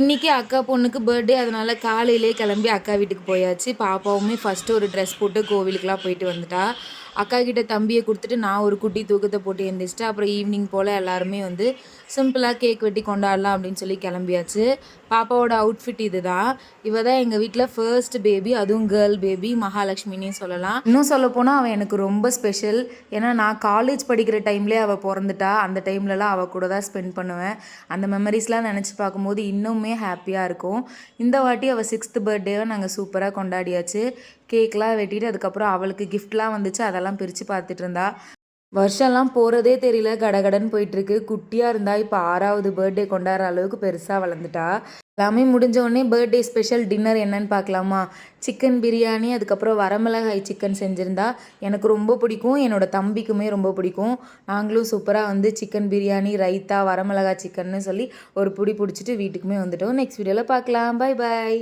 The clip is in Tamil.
இன்னைக்கு அக்கா பொண்ணுக்கு பர்த்டே. அதனால காலையிலேயே கிளம்பி அக்கா வீட்டுக்கு போயாச்சு. பாப்பாவுமே ஃபர்ஸ்ட்டு ஒரு ட்ரெஸ் போட்டு கோவிலுக்குலாம் போயிட்டு வந்துட்டா. அக்கா கிட்ட தம்பிய குடுத்துட்டு நான் ஒரு குட்டி தூக்கத்த போட்டு எந்திரிச்சுட்டேன். அப்புறம் ஈவினிங் போல எல்லாருமே வந்து சிம்பிளா கேக் வெட்டி கொண்டாடலாம் அப்படின்னு சொல்லி கிளம்பியாச்சு. பாப்பாவோட அவுட்ஃபிட் இதுதான். இவ தான் எங்க வீட்ல ஃபர்ஸ்ட் பேபி. அதுவும் கேர்ள் பேபி. மகாலட்சுமின்னே சொல்லலாம். இன்னும் சொல்லப்போனா அவ எனக்கு ரொம்ப ஸ்பெஷல். ஏன்னா நான் காலேஜ் படிக்கிற டைம்லயே அவ பொறந்துட்டா. அந்த டைம்லலாம் அவ கூட தான் ஸ்பெண்ட் பண்ணுவேன். அந்த மெமரீஸ்லாம் நினச்சி பார்க்கும்போது இன்னுமே ஹாப்பியாக இருக்கும். இந்த வாட்டி அவள் 6th பர்த்டேவை நாங்கள் சூப்பராக கொண்டாடியாச்சு. கேக்லாம் வெட்டிட்டு அதுக்கப்புறம் அவளுக்கு கிஃப்ட்லாம் வந்துச்சு. அதெல்லாம் பிரித்து பார்த்துட்டு இருந்தா. வருஷம்லாம் போகிறதே தெரியல. கடகடன்னு போயிட்டுருக்கு. குட்டியாக இருந்தா இப்போ 6வது பர்த்டே கொண்டாடுற அளவுக்கு பெருசாக வளர்ந்துட்டா. எல்லாமே முடிஞ்ச உடனே பர்த்டே ஸ்பெஷல் டின்னர் என்னன்னு பார்க்கலாமா? சிக்கன் பிரியாணி, அதுக்கப்புறம் வரமிளகாய் சிக்கன் செஞ்சுருந்தா. எனக்கு ரொம்ப பிடிக்கும். என்னோட தம்பிக்குமே ரொம்ப பிடிக்கும். நாங்களும் சூப்பராக வந்து சிக்கன் பிரியாணி, ரைத்தா, வரமிளகாய் சிக்கன்னு சொல்லி ஒரு புடி பிடிச்சிட்டு வீட்டுக்குமே வந்துட்டோம். நெக்ஸ்ட் வீடியோவில் பார்க்கலாம். பாய் பாய்.